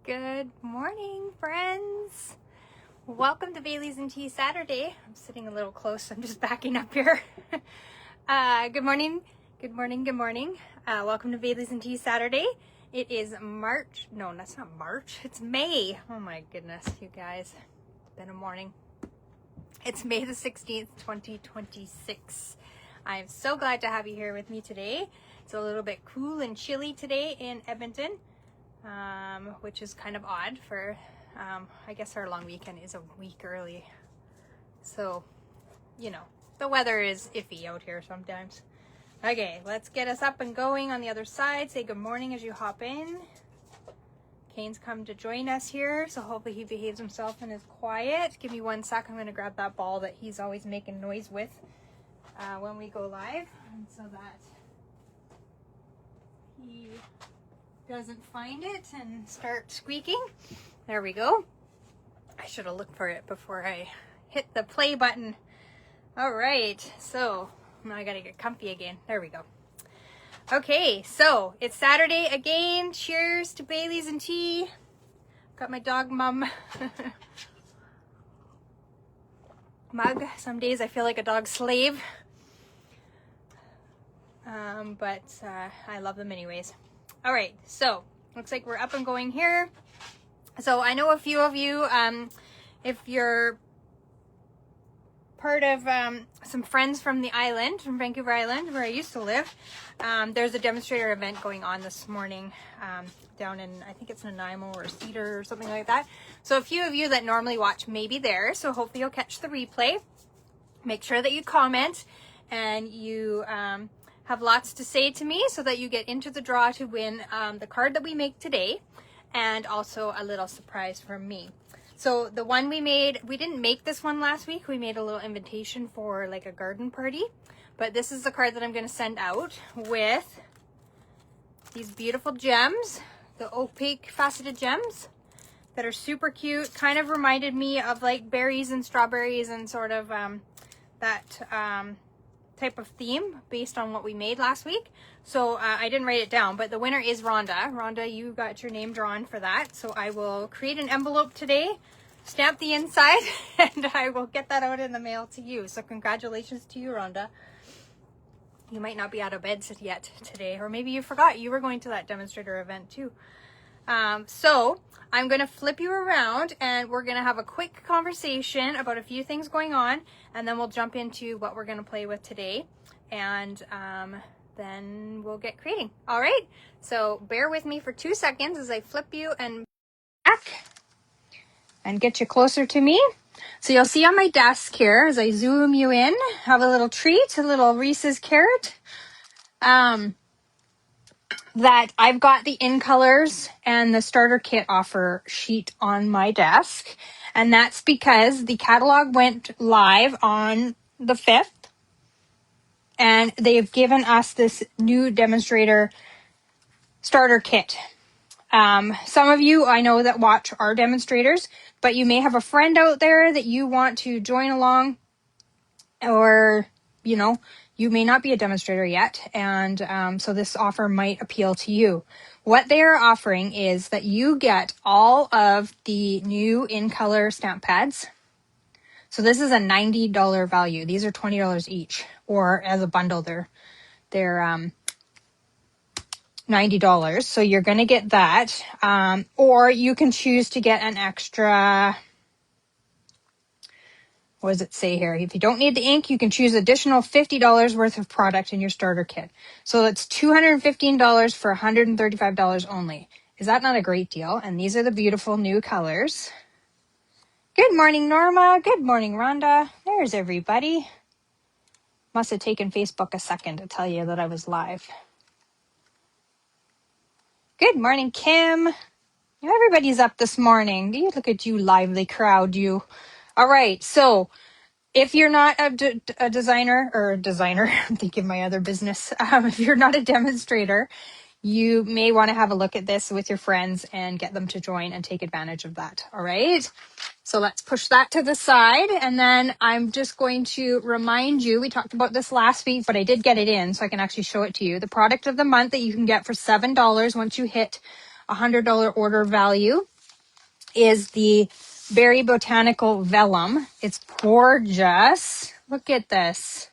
Good morning, friends. Welcome to Bailey's and Tea Saturday. I'm sitting a little close. I'm just backing up here. Good morning. Good morning. Good morning. Welcome to Bailey's and Tea Saturday. It is March. No, that's not March. It's May. Oh my goodness, you guys. It's been a morning. It's May the 16th, 2026. I'm so glad to have you here with me today. It's a little bit cool and chilly today in Edmonton. Which is kind of odd for, I guess our long weekend is a week early. So, you know, the weather is iffy out here sometimes. Okay, let's get us up and going on the other side. Say good morning as you hop in. Kane's come to join us here, so hopefully he behaves himself and is quiet. Give me 1 sec. I'm going to grab that ball that he's always making noise with when we go live, and so that he doesn't find it and start squeaking. There we go. I should have looked for it before I hit the play button. All right, so now I gotta get comfy again. There we go. Okay, so it's Saturday again. Cheers to Bailey's and tea. Got my dog mum mug. Some days I feel like a dog slave, but I love them anyways. All right, so looks like we're up and going here. So I know a few of you, if you're part of some friends from the island, from Vancouver Island, where I used to live, there's a demonstrator event going on this morning down in, I think it's Nanaimo or Cedar or something like that. So a few of you that normally watch may be there, so hopefully you'll catch the replay. Make sure that you comment and you have lots to say to me so that you get into the draw to win the card that we make today, and also a little surprise from me. So the one we made, we didn't make this one last week. We made a little invitation for like a garden party, but this is the card that I'm going to send out with these beautiful gems, the opaque faceted gems that are super cute. Kind of reminded me of like berries and strawberries and sort of that type of theme based on what we made last week. So I didn't write it down, but the winner is Rhonda. Rhonda, you got your name drawn for that. So I will create an envelope today, stamp the inside, and I will get that out in the mail to you. So congratulations to you, Rhonda. You might not be out of bed yet today, or maybe you forgot you were going to that demonstrator event too. So I'm going to flip you around and we're going to have a quick conversation about a few things going on, and then we'll jump into what we're going to play with today, and then we'll get creating. All right, so bear with me for 2 seconds as I flip you and back and get you closer to me. So you'll see on my desk here as I zoom you in, have a little treat, a little Reese's carrot. That I've got the in colors and the starter kit offer sheet on my desk. And that's because the catalog went live on the 5th. And they've given us this new demonstrator starter kit. Some of you I know that watch our demonstrators, but you may have a friend out there that you want to join along, or, you know, you may not be a demonstrator yet, and so this offer might appeal to you. What they are offering is that you get all of the new in-color stamp pads. So this is a $90 value. These are $20 each, or as a bundle, they're $90. So you're going to get that, or you can choose to get an extra. What does it say here? If you don't need the ink, you can choose additional $50 worth of product in your starter kit. So it's $215 for $135 only. Is that not a great deal? And these are the beautiful new colors. Good morning, Norma. Good morning, Rhonda. There's everybody. Must have taken Facebook a second to tell you that I was live. Good morning, Kim. Everybody's up this morning. You look at you, lively crowd, you. All right, so if you're not a designer, I'm thinking my other business. If you're not a demonstrator, you may want to have a look at this with your friends and get them to join and take advantage of that. All right. So let's push that to the side. And then I'm just going to remind you, we talked about this last week, but I did get it in so I can actually show it to you. The product of the month that you can get for $7 once you hit $100 order value is the Berry Botanical Vellum. It's gorgeous. Look at this.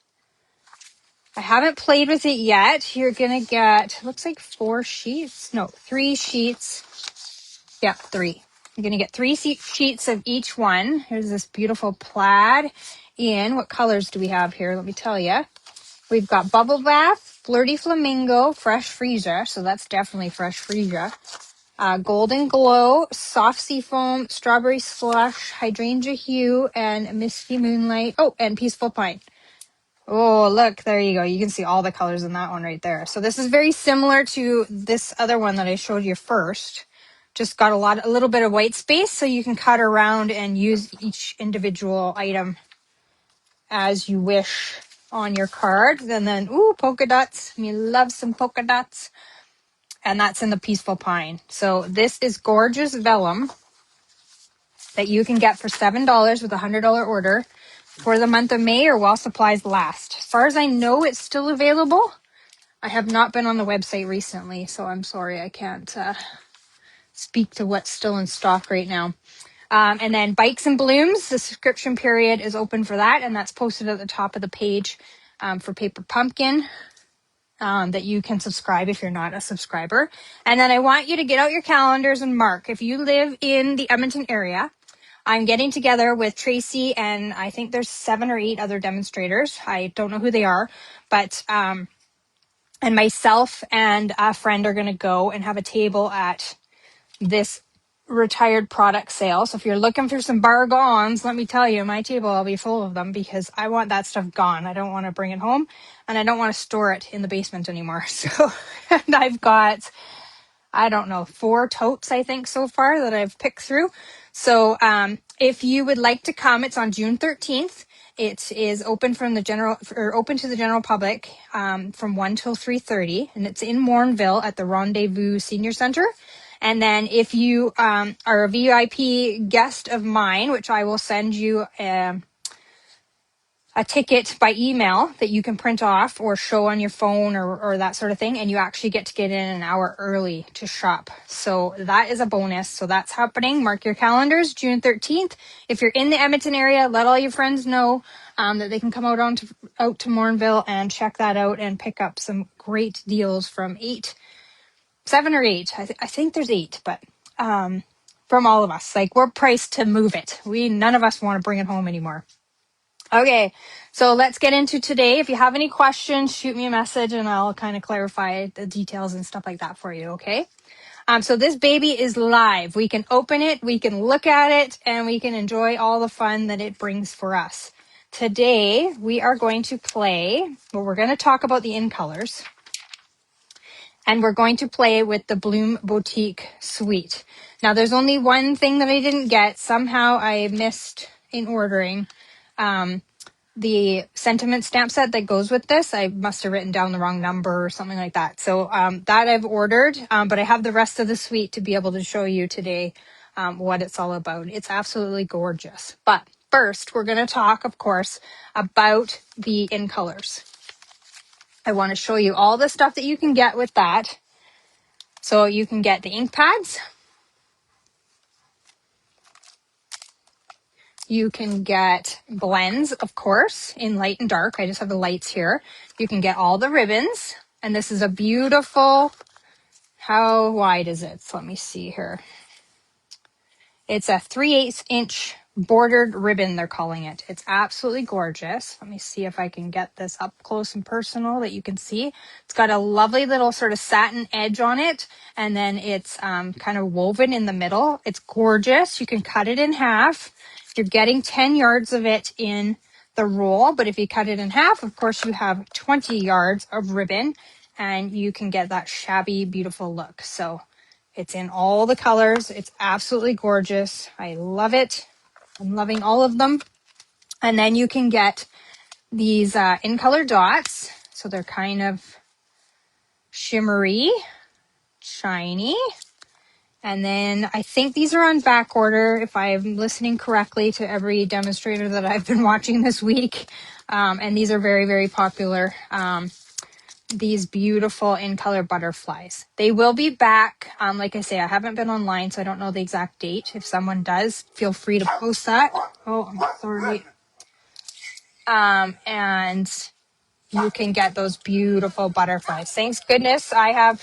I haven't played with it yet. You're going to get, looks like 4 sheets. No, 3 sheets. Yeah, 3. You're going to get 3 sheets of each one. Here's this beautiful plaid in, what colors do we have here? Let me tell you. We've got Bubble Bath, Flirty Flamingo, Fresh Freesia. So that's definitely Fresh Freesia. Golden Glow, Soft Sea Foam, Strawberry Slush, Hydrangea Hue, and Misty Moonlight. Oh, and Peaceful Pine. Oh, look, there you go. You can see all the colors in that one right there. So this is very similar to this other one that I showed you first. Just got a little bit of white space so you can cut around and use each individual item as you wish on your card. And then, ooh, polka dots. You love some polka dots. And that's in the Peaceful Pine. So this is gorgeous vellum that you can get for $7 with a $100 order for the month of May or while supplies last. As far as I know, it's still available. I have not been on the website recently, so I'm sorry I can't speak to what's still in stock right now. And then Bikes and Blooms, the subscription period is open for that, and that's posted at the top of the page for Paper Pumpkin. That you can subscribe if you're not a subscriber. And then I want you to get out your calendars and mark. If you live in the Edmonton area, I'm getting together with Tracy and I think there's 7 or 8 other demonstrators. I don't know who they are, but and myself and a friend are going to go and have a table at this retired product sale. So if you're looking for some bargains, let me tell you, my table will be full of them because I want that stuff gone. I don't want to bring it home and I don't want to store it in the basement anymore. So and I've got, I don't know, 4 totes, I think, so far that I've picked through. So if you would like to come, it's on June 13th. It is open from the general, or open to the general public from 1 till 3:30, and it's in Morinville at the Rendezvous Senior Center. And then if you are a VIP guest of mine, which I will send you a ticket by email that you can print off or show on your phone or that sort of thing. And you actually get to get in an hour early to shop. So that is a bonus. So that's happening. Mark your calendars, June 13th. If you're in the Edmonton area, let all your friends know that they can come out to Morinville and check that out and pick up some great deals from 7 or 8. I think there's 8, but from all of us. Like, we're priced to move it. None of us want to bring it home anymore. Okay, so let's get into today. If you have any questions, shoot me a message and I'll kind of clarify the details and stuff like that for you, okay? So this baby is live. We can open it, we can look at it, and we can enjoy all the fun that it brings for us. Today, we are going to play, we're going to talk about the in colors. And we're going to play with the Bloom Boutique Suite. Now, there's only one thing that I didn't get. Somehow I missed in ordering the sentiment stamp set that goes with this. I must have written down the wrong number or something like that. So that I've ordered, but I have the rest of the suite to be able to show you today what it's all about. It's absolutely gorgeous. But first, we're going to talk, of course, about the in colors. I want to show you all the stuff that you can get with that. So you can get the ink pads. You can get blends, of course, in light and dark. I just have the lights here. You can get all the ribbons. And this is a beautiful, how wide is it? So let me see here. It's a 3/8 inch bordered ribbon, they're calling it. It's absolutely gorgeous. Let me see if I can get this up close and personal that you can see. It's got a lovely little sort of satin edge on it, and then it's kind of woven in the middle. It's gorgeous. You can cut it in half. You're getting 10 yards of it in the roll, but if you cut it in half, of course, you have 20 yards of ribbon, and you can get that shabby, beautiful look. So it's in all the colors. It's absolutely gorgeous. I love it. I'm loving all of them. And then you can get these in color dots. So they're kind of shimmery, shiny. And then I think these are on back order, if I'm listening correctly to every demonstrator that I've been watching this week. And these are very, very popular. these beautiful in color butterflies. They will be back. Like I say, I haven't been online, so I don't know the exact date. If someone does, feel free to post that. Oh, I'm sorry. And you can get those beautiful butterflies. Thank goodness I have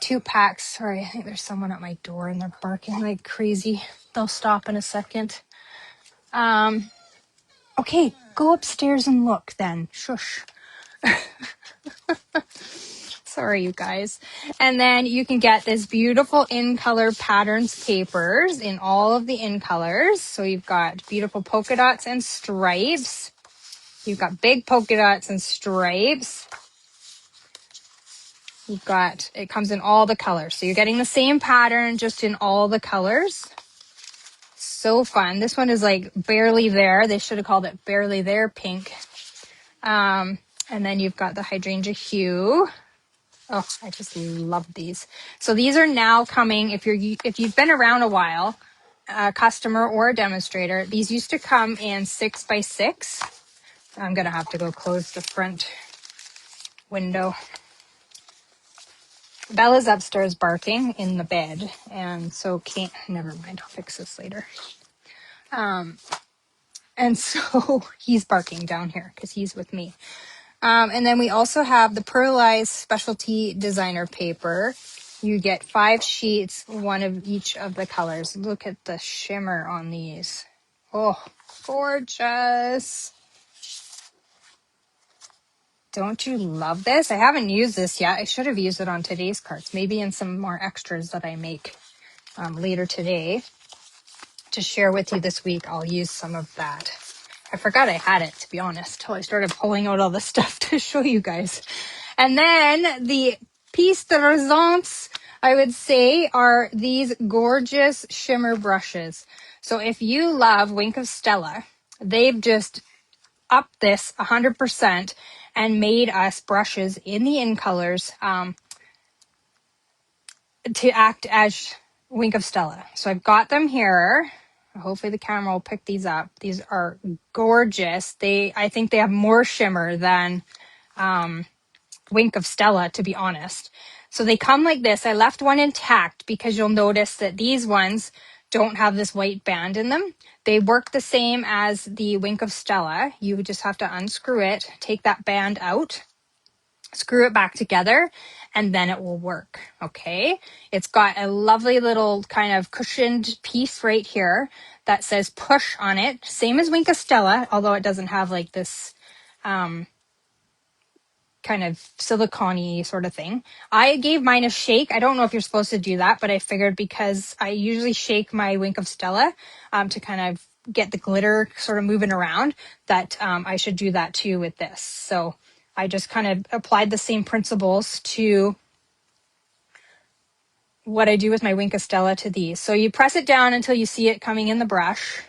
2 packs. Sorry, I think there's someone at my door and they're barking like crazy. They'll stop in a second. Okay, go upstairs and look then. Shush. Sorry, you guys. And then you can get this beautiful in color patterns papers in all of the in colors. So you've got beautiful polka dots and stripes. You've got big polka dots and stripes. It comes in all the colors. So you're getting the same pattern, just in all the colors. So fun. This one is like barely there. They should have called it barely there pink. And then you've got the hydrangea hue. Oh, I just love these. So these are now coming, if you've been around a while, a customer or a demonstrator, these used to come in 6x6. I'm going to have to go close the front window. Bella's upstairs barking in the bed, and so never mind, I'll fix this later. And so he's barking down here because he's with me. And then we also have the pearlized specialty designer paper. You get 5 sheets, 1 of each of the colors. Look at the shimmer on these. Oh, gorgeous. Don't you love this? I haven't used this yet. I should have used it on today's cards, maybe in some more extras that I make later today to share with you this week. I'll use some of that. I forgot I had it, to be honest, till I started pulling out all the stuff to show you guys. And then the piece de resistance, I would say, are these gorgeous shimmer brushes. So if you love Wink of Stella, they've just upped this 100% and made us brushes in the in colors to act as Wink of Stella. So I've got them here. Hopefully the camera will pick these up. These are gorgeous. I think they have more shimmer than Wink of Stella, to be honest. So they come like this. I left one intact because you'll notice that these ones don't have this white band in them. They work the same as the Wink of Stella. You just have to unscrew it, take that band out, screw it back together, and then it will work. Okay, it's got a lovely little kind of cushioned piece right here that says push on it, same as Wink of Stella, although it doesn't have like this kind of silicone-y sort of thing. I gave mine a shake. I don't know if you're supposed to do that, but I figured because I usually shake my Wink of Stella to kind of get the glitter sort of moving around, that I should do that too with this. So I just kind of applied the same principles to what I do with my Wink of Stella to these. So you press it down until you see it coming in the brush.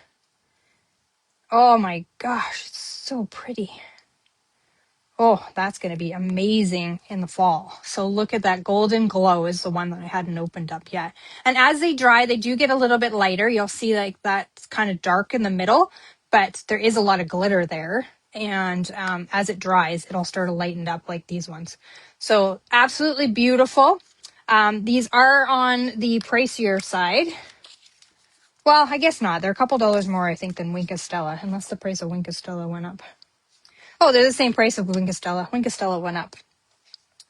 Oh my gosh, it's so pretty. Oh, that's going to be amazing in the fall. So look at that golden glow is the one that I hadn't opened up yet. And as they dry, they do get a little bit lighter. You'll see like that's kind of dark in the middle, but there is a lot of glitter there. And as it dries, it'll start to lighten up like these ones. So absolutely beautiful. These are on the pricier side. Well, I guess not. They're a couple dollars more, I think, than Wink of Stella, unless the price of Wink of Stella went up. Oh, they're the same price of Wink of Stella. Wink of Stella went up.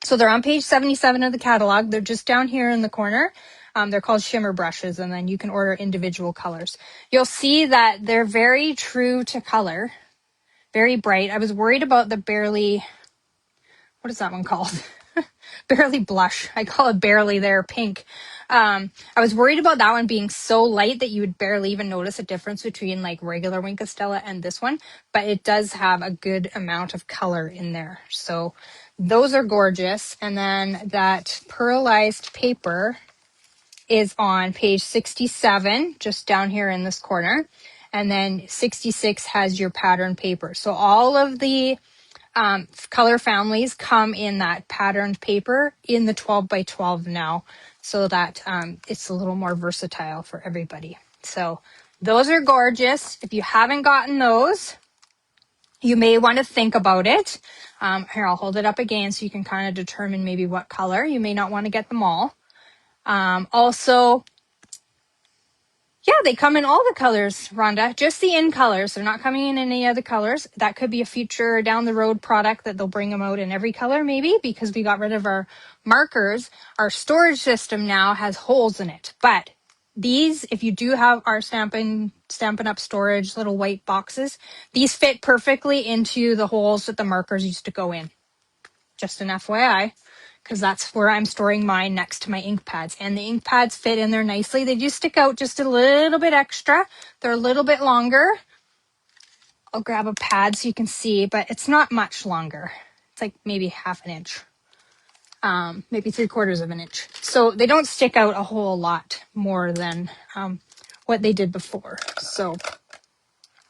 So they're on page 77 of the catalog. They're just down here in the corner. They're called Shimmer Brushes, and then you can order individual colors. You'll see that they're very true to color, very bright. I was worried about the barely, what is that one called? Barely blush. I call it barely there pink. I was worried about that one being so light that you would barely even notice a difference between like regular Wink of Stella and this one, but it does have a good amount of color in there. So those are gorgeous. And then that pearlized paper is on page 67, just down here in this corner. And then 66 has your pattern paper. So all of the color families come in that patterned paper in the 12 by 12 now, so that it's a little more versatile for everybody. So those are gorgeous. If you haven't gotten those, You may want to think about it. Here, I'll hold it up again so you can kind of determine maybe what color. You may not want to get them all. Also, yeah, they come in all the colors, Rhonda. Just the in colors. They're not coming in any other colors. That could be a future down the road product that they'll bring them out in every color maybe, because we got rid of our markers. Our storage system now has holes in it. But these, if you do have our Stampin' Up! Storage little white boxes, these fit perfectly into the holes that the markers used to go in. Just an FYI, because that's where I'm storing mine next to my ink pads. And the ink pads fit in there nicely. They do stick out just a little bit extra. They're a little bit longer. I'll grab a pad so you can see, but it's not much longer. It's like maybe half an inch. Maybe 3/4 of an inch. So they don't stick out a whole lot more than what they did before. So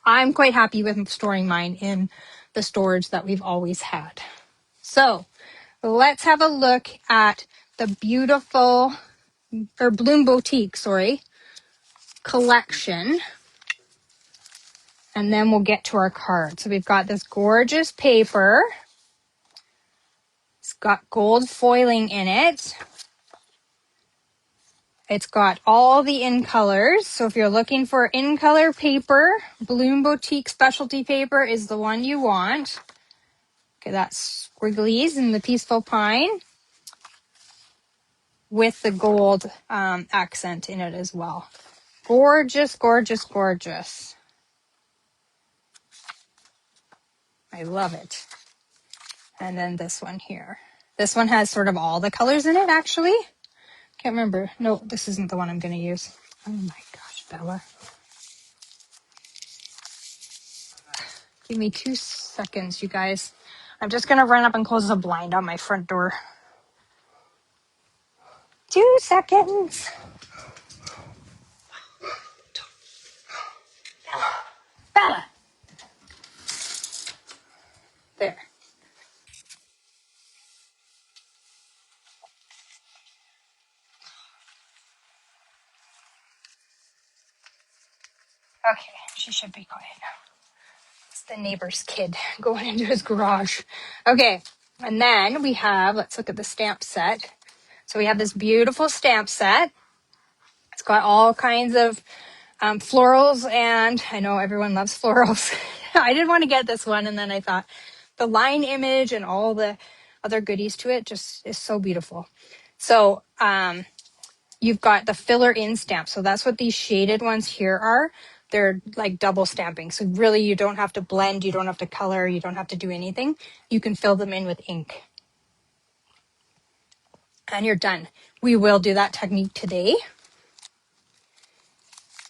I'm quite happy with storing mine in the storage that we've always had. So let's have a look at the beautiful, or Bloom Boutique, sorry, collection. And then we'll get to our card. So we've got this gorgeous paper. It's got gold foiling in it. It's got all the in colors. So if you're looking for in color paper, Bloom Boutique specialty paper is the one you want. Okay, that's squigglies and the peaceful pine with the gold accent in it as well. Gorgeous, gorgeous, gorgeous. I love it. And then this one here. This one has sort of all the colors in it, actually. Can't remember. No, this isn't the one I'm going to use. Oh my gosh, Bella. Give me 2 seconds, you guys. I'm just going to run up and close the blind on my front door. 2 seconds. Bella. There. Okay, she should be quiet now. It's the neighbor's kid going into his garage. Okay, and then we have, let's look at the stamp set. So we have this beautiful stamp set. It's got all kinds of florals, and I know everyone loves florals. I didn't want to get this one, and then I thought the line image and all the other goodies to it just is so beautiful. So you've got the filler in stamp. So that's what these shaded ones here are. They're like double stamping. So really you don't have to blend, you don't have to color, you don't have to do anything. You can fill them in with ink. And you're done. We will do that technique today.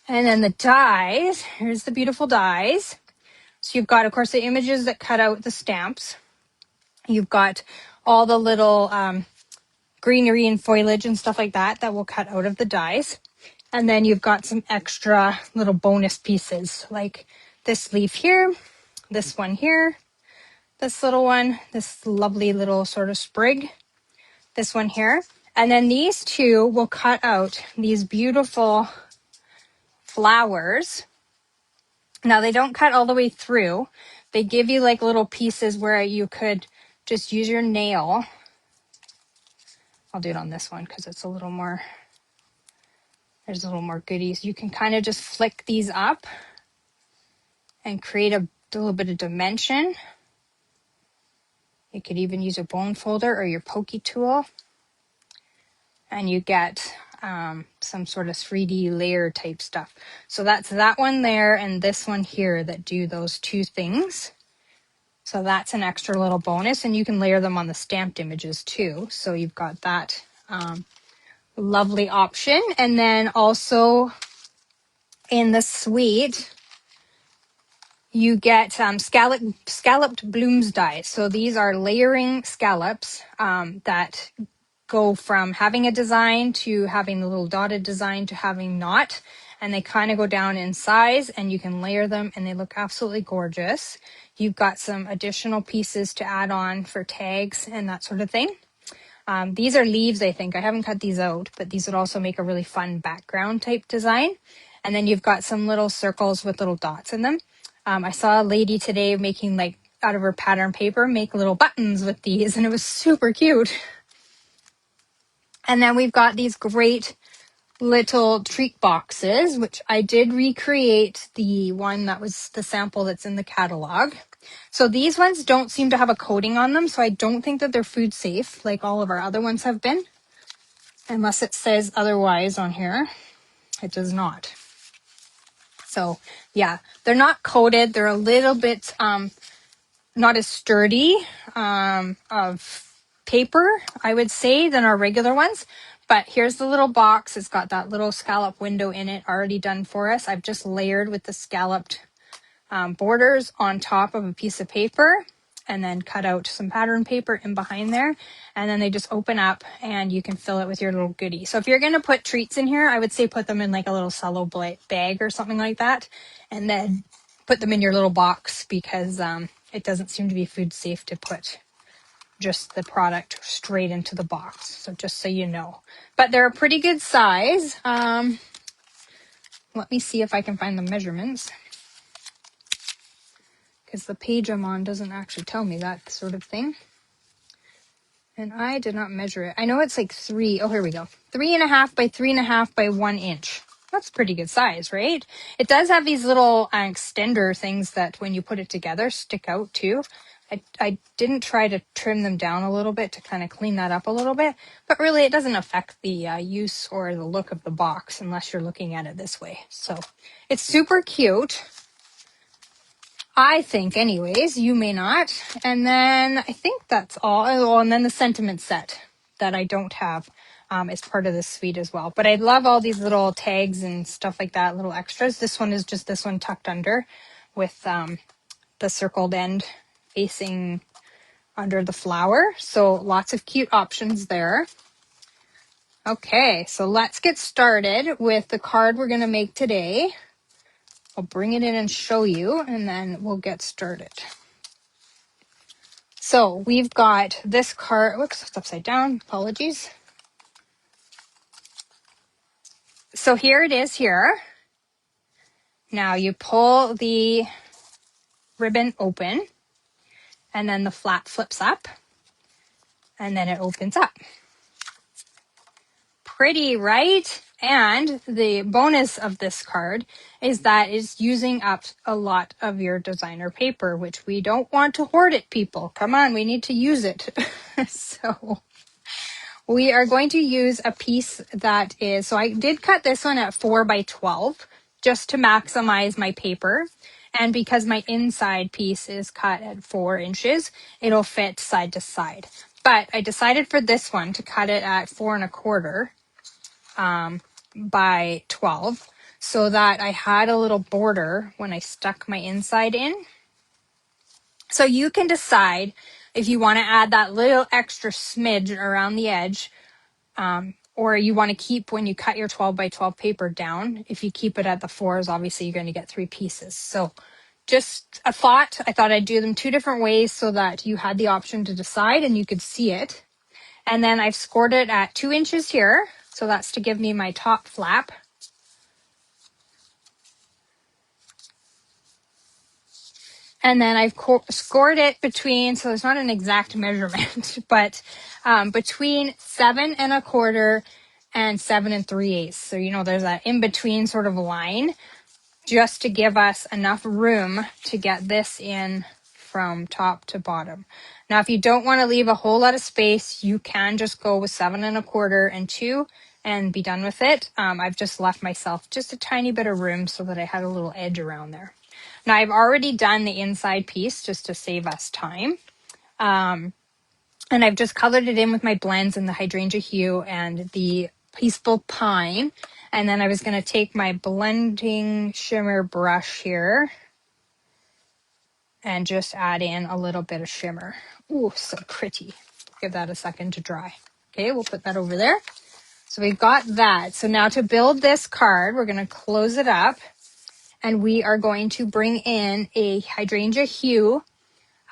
And then the dies, here's the beautiful dies. So you've got, of course, the images that cut out the stamps. You've got all the little greenery and foliage and stuff like that that will cut out of the dies. And then you've got some extra little bonus pieces like this leaf here, this one here, this little one, this lovely little sort of sprig, this one here. And then these two will cut out these beautiful flowers. Now they don't cut all the way through. They give you like little pieces where you could just use your nail. I'll do it on this one because it's a little more, there's a little more goodies. You can kind of just flick these up and create a little bit of dimension. You could even use a bone folder or your pokey tool. And you get some sort of 3D layer type stuff. So that's that one there and this one here that do those two things. So that's an extra little bonus, and you can layer them on the stamped images too. So you've got that lovely option. And then also in the suite, you get scalloped blooms dies. So these are layering scallops that go from having a design to having the little dotted design to having not. And they kind of go down in size, and you can layer them and they look absolutely gorgeous. You've got some additional pieces to add on for tags and that sort of thing. These are leaves, I think. I haven't cut these out, but these would also make a really fun background type design. And then you've got some little circles with little dots in them. I saw a lady today making like out of her pattern paper, make little buttons with these, and it was super cute. And then we've got these great little treat boxes, which I did recreate the one that was the sample that's in the catalog. So these ones don't seem to have a coating on them, so I don't think that they're food safe like all of our other ones have been, unless it says otherwise on here. It does not. So yeah, they're not coated. They're a little bit not as sturdy of paper, I would say, than our regular ones. But here's the little box. It's got that little scallop window in it already done for us. I've just layered with the scalloped borders on top of a piece of paper, and then cut out some pattern paper in behind there, and then they just open up and you can fill it with your little goodie. So if you're going to put treats in here, I would say put them in like a little cello bag or something like that, and then put them in your little box, because it doesn't seem to be food safe to put just the product straight into the box. So just so you know, but they're a pretty good size. Let me see if I can find the measurements, because the page I'm on doesn't actually tell me that sort of thing. And I did not measure it. I know it's like oh, here we go. 3.5 by 3.5 by 1 inch. That's pretty good size, right? It does have these little extender things that when you put it together stick out too. I didn't try to trim them down a little bit to kind of clean that up a little bit, but really it doesn't affect the use or the look of the box unless you're looking at it this way. So it's super cute, I think, anyways. You may not. And then I think that's all. Oh, and then the sentiment set that I don't have is part of this suite as well. But I love all these little tags and stuff like that, little extras. This one is just this one tucked under with the circled end facing under the flower. So lots of cute options there. Okay, so let's get started with the card we're going to make today. I'll bring it in and show you, and then we'll get started. So we've got this card. Whoops, it's upside down. Apologies. So here it is here. Now you pull the ribbon open, and then the flap flips up, and then it opens up. Pretty, right? And the bonus of this card is that it's using up a lot of your designer paper, which we don't want to hoard it, people. Come on, we need to use it. So we are going to use a piece that is, so I did cut this one at 4 by 12 just to maximize my paper. And because my inside piece is cut at 4 inches, it'll fit side to side. But I decided for this one to cut it at 4.25 by 12, so that I had a little border when I stuck my inside in. So you can decide if you want to add that little extra smidge around the edge, or you want to keep, when you cut your 12 by 12 paper down, if you keep it at the 4s, obviously you're going to get 3 pieces. So just a thought. I thought I'd do them 2 different ways so that you had the option to decide and you could see it. And then I've scored it at 2 inches here. So that's to give me my top flap. And then I've scored it between, so it's not an exact measurement, but between 7.25 and 7 3/8. So, you know, there's that in between sort of line, just to give us enough room to get this in from top to bottom. Now, if you don't want to leave a whole lot of space, you can just go with 7.25 and 2 and be done with it. I've just left myself just a tiny bit of room so that I had a little edge around there. Now, I've already done the inside piece just to save us time. And I've just colored it in with my blends in the hydrangea hue and the peaceful pine. And then I was going to take my blending shimmer brush here and just add in a little bit of shimmer. Ooh, so pretty. Give that a second to dry. Okay, we'll put that over there. So we've got that. So now to build this card, we're going to close it up. And we are going to bring in a hydrangea hue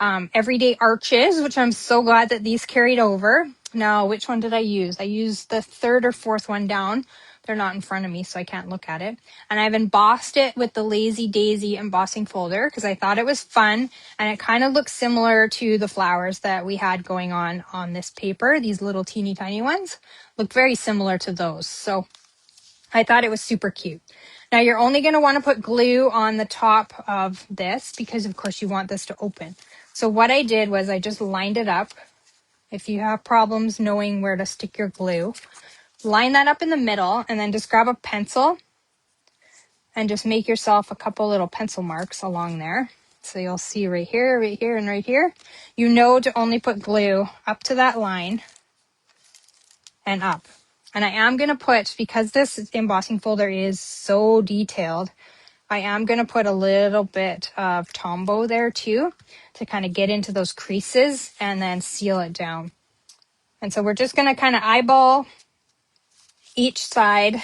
everyday arches, which I'm so glad that these carried over. no, which one did I use? I used the third or fourth one down. They're not in front of me, so I can't look at it. And I've embossed it with the Lazy Daisy embossing folder because I thought it was fun. And it kind of looks similar to the flowers that we had going on this paper. These little teeny tiny ones look very similar to those. So I thought it was super cute. Now you're only going to want to put glue on the top of this because of course you want this to open. So what I did was I just lined it up. If you have problems knowing where to stick your glue, line that up in the middle and then just grab a pencil and just make yourself a couple little pencil marks along there. So you'll see right here, and right here. You know to only put glue up to that line and up. And I am going to put, because this embossing folder is so detailed, I am going to put a little bit of Tombow there too to kind of get into those creases and then seal it down. And so we're just going to kind of eyeball each side,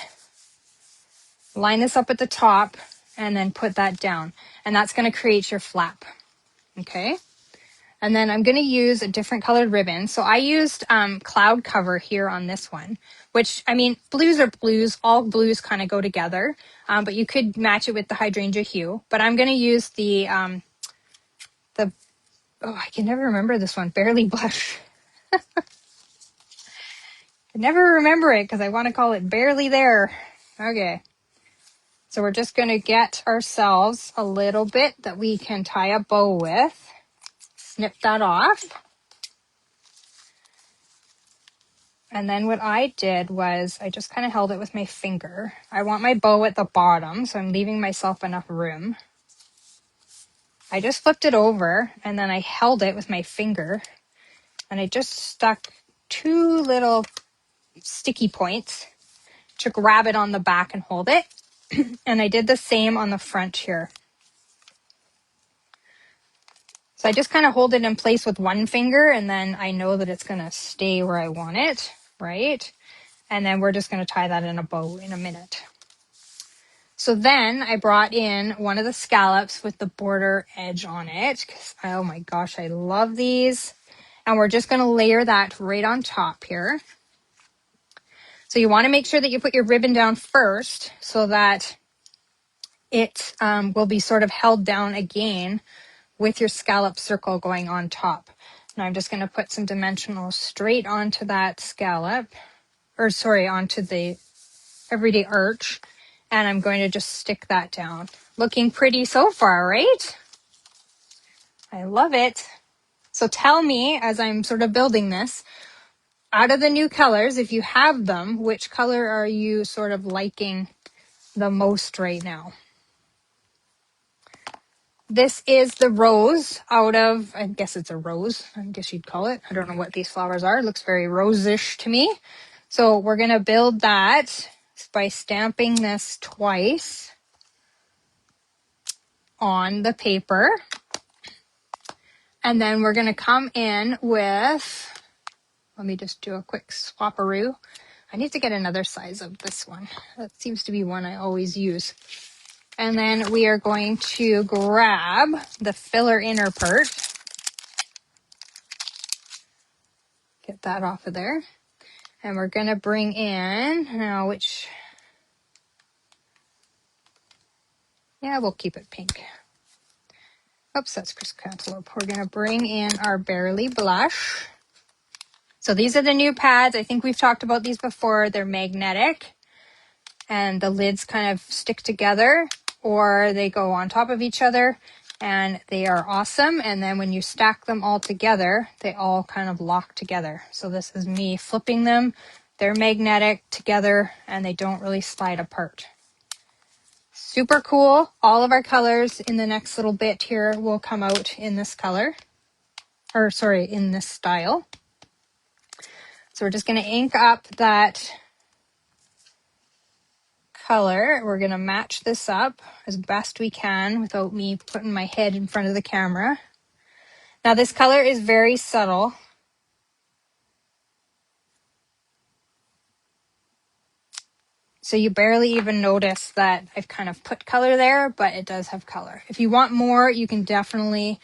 line this up at the top, and then put that down. And that's going to create your flap. Okay. And then I'm going to use a different colored ribbon. So I used cloud cover here on this one, which, I mean, blues are blues. All blues kind of go together. But you could match it with the hydrangea hue. But I'm going to use the, oh, I can never remember this one, Barely Blush. I never remember it because I want to call it Barely There. Okay. So we're just going to get ourselves a little bit that we can tie a bow with. Snip that off. And then what I did was I just kind of held it with my finger. I want my bow at the bottom, so I'm leaving myself enough room. I just flipped it over and then I held it with my finger and I just stuck 2 little sticky points to grab it on the back and hold it. And I did the same on the front here. So I just kind of hold it in place with one finger and then I know that it's going to stay where I want it, right? And then we're just going to tie that in a bow in a minute. So then I brought in one of the scallops with the border edge on it. 'Cause, oh my gosh, I love these. And we're just going to layer that right on top here. So you want to make sure that you put your ribbon down first so that it will be sort of held down again with your scallop circle going on top. Now I'm just going to put some dimensional straight onto that scallop, or sorry, onto the everyday arch. And I'm going to just stick that down. Looking pretty so far, right? I love it. So tell me, as I'm sort of building this, out of the new colors, if you have them, which color are you sort of liking the most right now? This is the rose out of, I guess it's a rose, I guess you'd call it. I don't know what these flowers are. It looks very rose-ish to me. So we're going to build that by stamping this twice on the paper. And then we're going to come in with, let me just do a quick swapperoo. I need to get another size of this one. That seems to be one I always use. And then we are going to grab the filler inner part. Get that off of there. And we're going to bring in, now which, yeah, we'll keep it pink. Oops, that's Chris Cantaloupe. We're going to bring in our Barely Blush. So these are the new pads. I think we've talked about these before. They're magnetic and the lids kind of stick together or they go on top of each other and they are awesome. And then when you stack them all together, they all kind of lock together. So this is me flipping them. They're magnetic together and they don't really slide apart. Super cool. All of our colors in the next little bit here will come out in this color, or sorry, in this style. So we're just going to ink up that color. We're going to match this up as best we can without me putting my head in front of the camera. Now this color is very subtle. So you barely even notice that I've kind of put color there, but it does have color. If you want more, you can definitely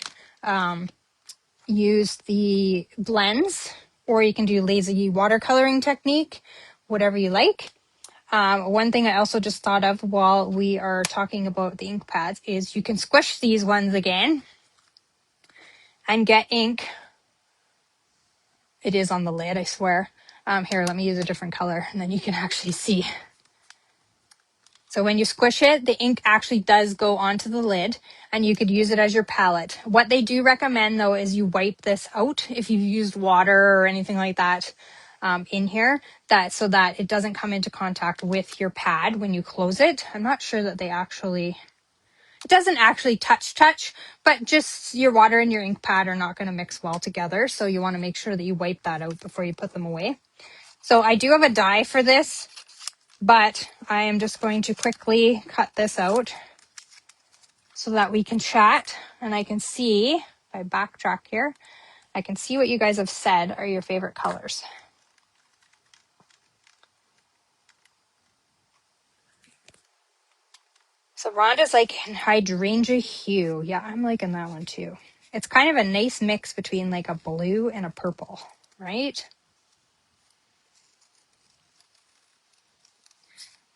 use the blends or you can do lazy watercoloring technique, whatever you like. One thing I also just thought of while we are talking about the ink pads is you can squish these ones again and get ink. It is on the lid, I swear. Here, let me use a different color and then you can actually see. So when you squish it, the ink actually does go onto the lid and you could use it as your palette. What they do recommend though is you wipe this out if you've used water or anything like that in here, so that it doesn't come into contact with your pad when you close it. I'm not sure that it doesn't actually touch, but just your water and your ink pad are not going to mix well together. So you want to make sure that you wipe that out before you put them away. So I do have a die for this, but I am just going to quickly cut this out so that we can chat and I can see, if I backtrack here, I can see what you guys have said are your favorite colors. So Rhonda's like hydrangea hue. Yeah, I'm liking that one too. It's kind of a nice mix between like a blue and a purple, right?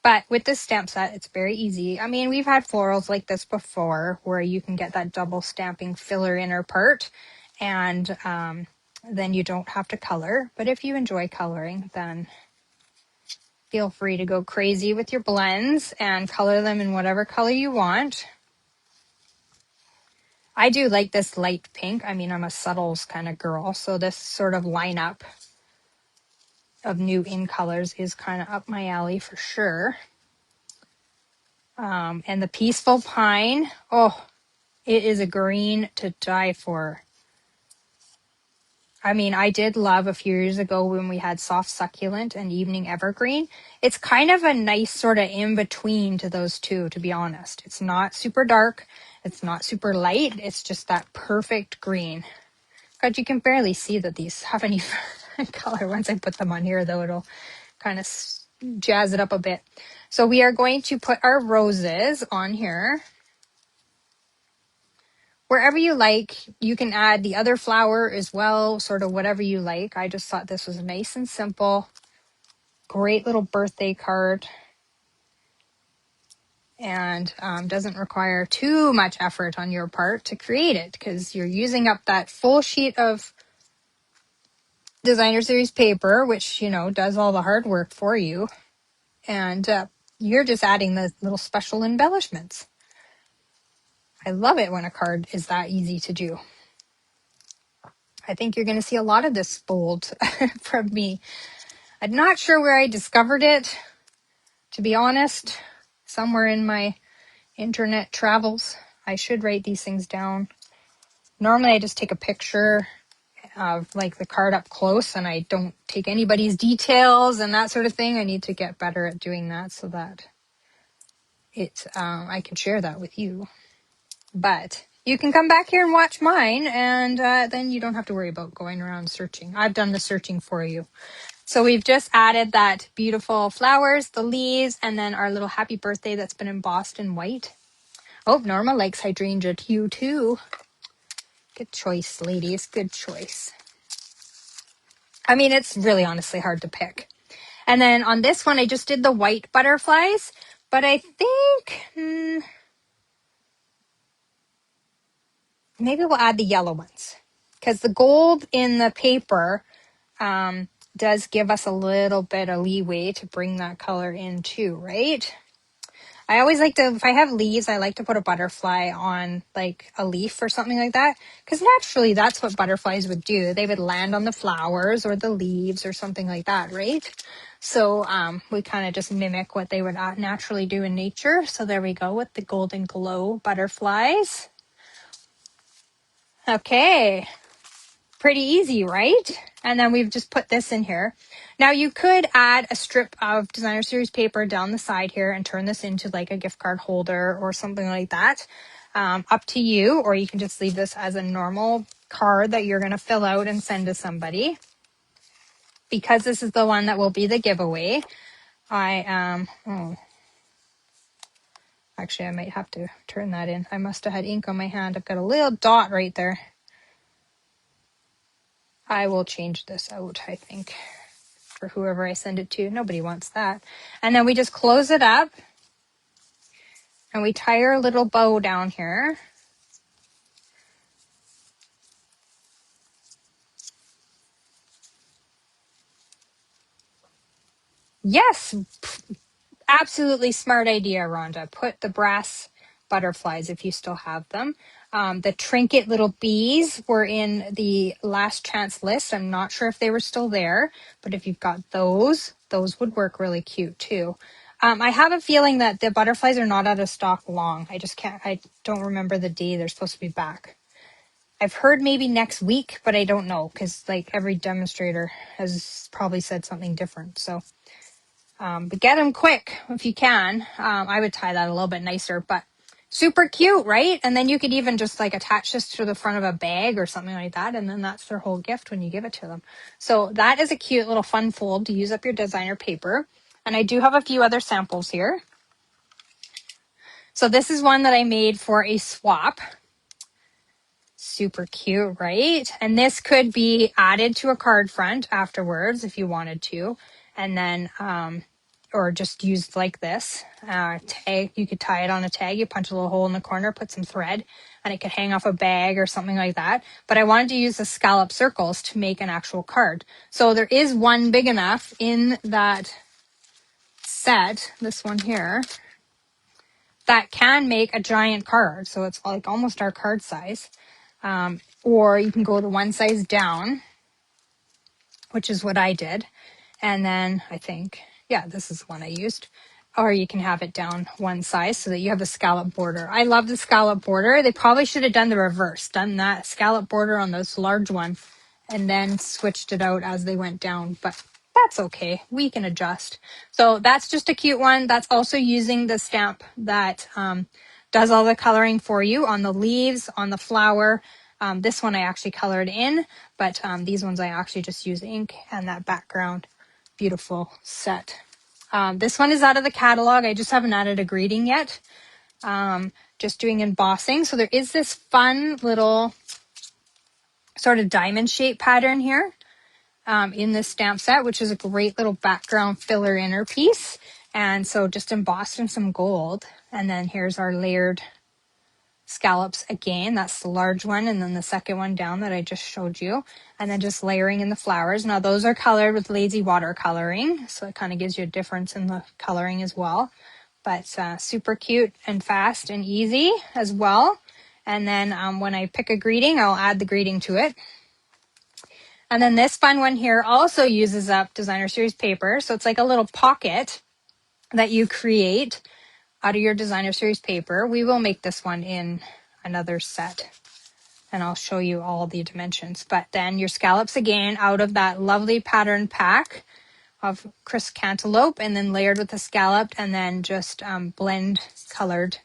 But with this stamp set, it's very easy. I mean, we've had florals like this before where you can get that double stamping filler inner part and then you don't have to color. But if you enjoy coloring, then feel free to go crazy with your blends and color them in whatever color you want. I do like this light pink. I mean, I'm a subtles kind of girl, so this sort of lineup of new in colors is kind of up my alley for sure. And the Peaceful Pine, oh, it is a green to die for. I mean, I did love a few years ago when we had Soft Succulent and Evening Evergreen. It's kind of a nice sort of in between to those two, to be honest. It's not super dark. It's not super light. It's just that perfect green. God, you can barely see that these have any color. Once I put them on here, though, it'll kind of jazz it up a bit. So we are going to put our roses on here. Wherever you like, you can add the other flower as well, sort of whatever you like. I just thought this was nice and simple. Great little birthday card. And doesn't require too much effort on your part to create it because you're using up that full sheet of designer series paper, which, you know, does all the hard work for you. And you're just adding the little special embellishments. I love it when a card is that easy to do. I think you're going to see a lot of this bold from me. I'm not sure where I discovered it, to be honest. Somewhere in my internet travels. I should write these things down. Normally I just take a picture of like the card up close and I don't take anybody's details and that sort of thing. I need to get better at doing that so that I can share that with you. But you can come back here and watch mine and then you don't have to worry about going around searching. I've done the searching for you. So we've just added that beautiful flowers, the leaves, and then our little happy birthday that's been embossed in white. Oh, Norma likes hydrangea hue too. Good choice, ladies. Good choice. I mean, it's really honestly hard to pick. And then on this one, I just did the white butterflies, but I think maybe we'll add the yellow ones because the gold in the paper does give us a little bit of leeway to bring that color in too, right? I always like to, if I have leaves, I like to put a butterfly on like a leaf or something like that. Because naturally, that's what butterflies would do. They would land on the flowers or the leaves or something like that, right? So we kind of just mimic what they would naturally do in nature. So there we go with the golden glow butterflies. Okay. Pretty easy, right? And then we've just put this in here. Now you could add a strip of designer series paper down the side here and turn this into like a gift card holder or something like that. Up to you, or you can just leave this as a normal card that you're going to fill out and send to somebody. Because this is the one that will be the giveaway, actually I might have to turn that in. I must have had ink on my hand. I've got a little dot right there. I will change this out, I think, for whoever I send it to. Nobody wants that. And then we just close it up and we tie our little bow down here. Yes, absolutely smart idea, Rhonda. Put the brass butterflies if you still have them. The trinket little bees were in the last chance list. I'm not sure if they were still there, but if you've got those would work really cute too. I have a feeling that the butterflies are not out of stock long. I don't remember the day they're supposed to be back. I've heard maybe next week, but I don't know because like every demonstrator has probably said something different. So but get them quick if you can. I would tie that a little bit nicer, but super cute, right? And then you could even just like attach this to the front of a bag or something like that. And then that's their whole gift when you give it to them. So that is a cute little fun fold to use up your designer paper. And I do have a few other samples here. So this is one that I made for a swap. Super cute, right? And this could be added to a card front afterwards if you wanted to. And then, or just used like this. Tag, you could tie it on a tag. You punch a little hole in the corner, put some thread, and it could hang off a bag or something like that. But I wanted to use the scallop circles to make an actual card. So there is one big enough in that set, this one here, that can make a giant card. So it's like almost our card size. Or you can go to one size down, which is what I did. And then I think, yeah, this is the one I used. Or you can have it down one size so that you have a scallop border. I love the scallop border. They probably should have done the reverse, done that scallop border on this large one, and then switched it out as they went down. But that's okay. We can adjust. So that's just a cute one. That's also using the stamp that does all the coloring for you on the leaves, on the flower. This one I actually colored in, but these ones I actually just use ink and that background. Beautiful set. This one is out of the catalog. I just haven't added a greeting yet. Just doing embossing. So there is this fun little sort of diamond shape pattern here in this stamp set, which is a great little background filler inner piece. And so just embossed in some gold. And then here's our layered scallops again. That's the large one, and then the second one down that I just showed you, and then just layering in the flowers. Now those are colored with lazy watercoloring, so it kind of gives you a difference in the coloring as well. But super cute and fast and easy as well. And then when I pick a greeting, I'll add the greeting to it. And then this fun one here also uses up designer series paper, so it's like a little pocket that you create out of your designer series paper. We will make this one in another set and I'll show you all the dimensions. But then your scallops again out of that lovely pattern pack of crisp cantaloupe, and then layered with the scalloped, and then just blend colored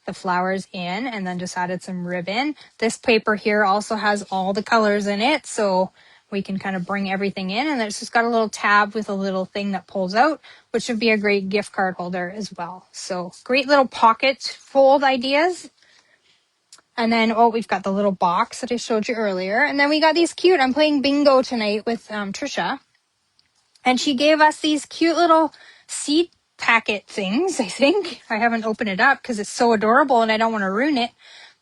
the flowers in, and then just added some ribbon. This paper here also has all the colors in it, so we can kind of bring everything in, and it's just got a little tab with a little thing that pulls out, which would be a great gift card holder as well. So great little pocket fold ideas. And then, oh, we've got the little box that I showed you earlier. And then we got these cute, I'm playing bingo tonight with Trisha. And she gave us these cute little seed packet things, I think. I haven't opened it up because it's so adorable and I don't want to ruin it.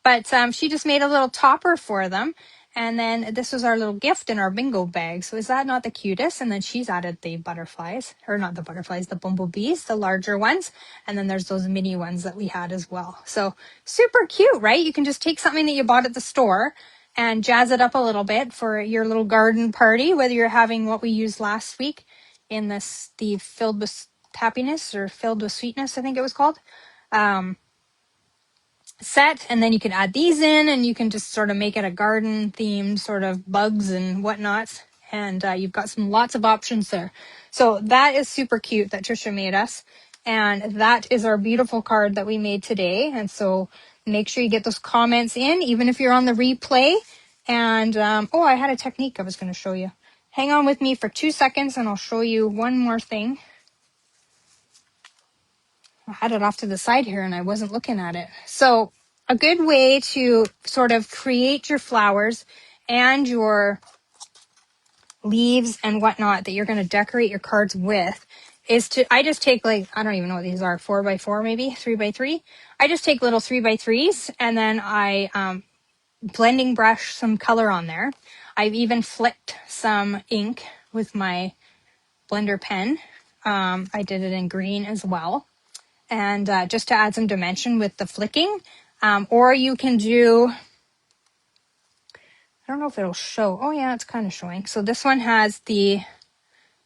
But she just made a little topper for them. And then this was our little gift in our bingo bag. So is that not the cutest? And then she's added the butterflies, or not the butterflies, the bumblebees, the larger ones. And then there's those mini ones that we had as well. So super cute, right? You can just take something that you bought at the store and jazz it up a little bit for your little garden party, whether you're having what we used last week in this, the filled with happiness or filled with sweetness, I think it was called. Set, and then you can add these in and you can just sort of make it a garden themed sort of bugs and whatnot, and you've got some lots of options there. So that is super cute that Trisha made us, and that is our beautiful card that we made today. And so make sure you get those comments in, even if you're on the replay. And oh, I had a technique I was going to show you. Hang on with me for 2 seconds and I'll show you one more thing. I had it off to the side here and I wasn't looking at it. So a good way to sort of create your flowers and your leaves and whatnot that you're going to decorate your cards with is to, I just take like, I don't even know what these are, 4x4 maybe, 3x3. I just take little 3x3s and then I blending brush some color on there. I've even flicked some ink with my blender pen. I did it in green as well. And just to add some dimension with the flicking. Or you can do, I don't know if it'll show. Oh yeah, it's kind of showing. So this one has the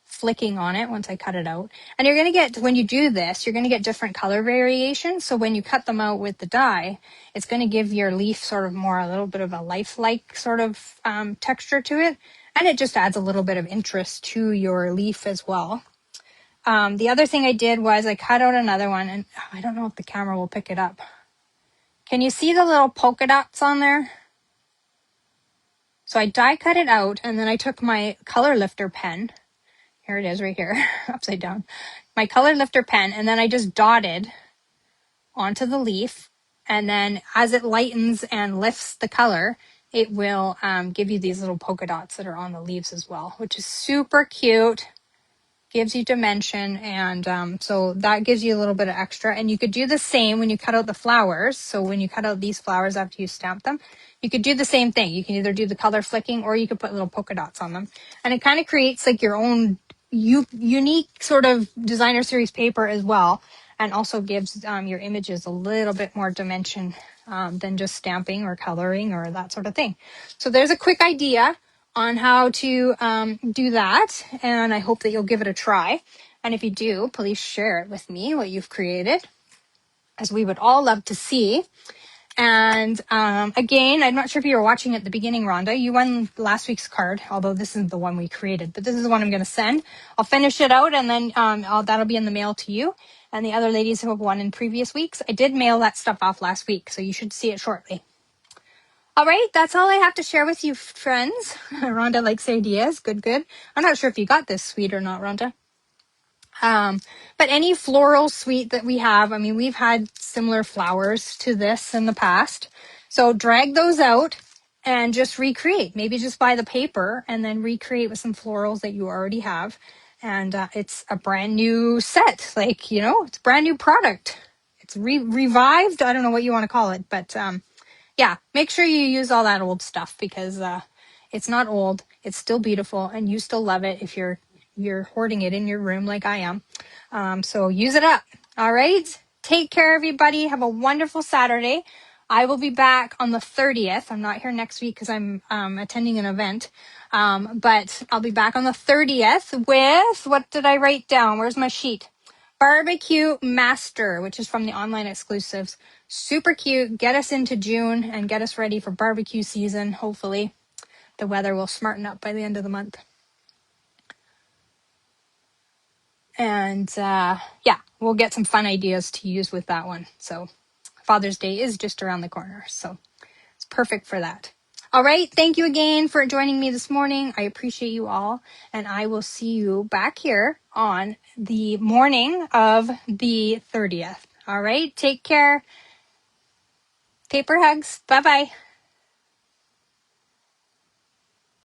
flicking on it once I cut it out. And you're going to get, when you do this, you're going to get different color variations. So when you cut them out with the die, it's going to give your leaf sort of more, a little bit of a lifelike sort of texture to it. And it just adds a little bit of interest to your leaf as well. The other thing I did was I cut out another one, and I don't know if the camera will pick it up. Can you see the little polka dots on there? So I die cut it out, and then I took my color lifter pen. Here it is right here, upside down. My color lifter pen, and then I just dotted onto the leaf. And then as it lightens and lifts the color, it will give you these little polka dots that are on the leaves as well, which is super cute. Gives you dimension, and so that gives you a little bit of extra. And you could do the same when you cut out the flowers. So when you cut out these flowers after you stamp them, you could do the same thing. You can either do the color flicking or you could put little polka dots on them, and it kind of creates like your own unique sort of designer series paper as well, and also gives your images a little bit more dimension than just stamping or coloring or that sort of thing. So there's a quick idea on how to do that, and I hope that you'll give it a try. And if you do, please share it with me, what you've created, as we would all love to see. And again, I'm not sure if you were watching at the beginning, Rhonda, you won last week's card, although this isn't the one we created, but this is the one I'm going to send. I'll finish it out, and then that'll be in the mail to you and the other ladies who have won in previous weeks. I did mail that stuff off last week, so you should see it shortly. All right, that's all I have to share with you, friends. Rhonda likes ideas. Good, good. I'm not sure if you got this sweet or not, Rhonda. But any floral suite that we have, I mean, we've had similar flowers to this in the past. So drag those out and just recreate. Maybe just buy the paper and then recreate with some florals that you already have. And it's a brand new set. Like, you know, it's a brand new product. It's revived. I don't know what you want to call it, but yeah, make sure you use all that old stuff, because it's not old. It's still beautiful, and you still love it if you're hoarding it in your room like I am. So use it up. All right. Take care, everybody. Have a wonderful Saturday. I will be back on the 30th. I'm not here next week because I'm attending an event. But I'll be back on the 30th with, what did I write down? Where's my sheet? Barbecue Master, which is from the online exclusives. Super cute. Get us into June and get us ready for barbecue season. Hopefully the weather will smarten up by the end of the month. And yeah, we'll get some fun ideas to use with that one. So Father's Day is just around the corner, so it's perfect for that. All right, thank you again for joining me this morning. I appreciate you all, and I will see you back here on the morning of the 30th. All right, take care. Paper hugs. Bye-bye.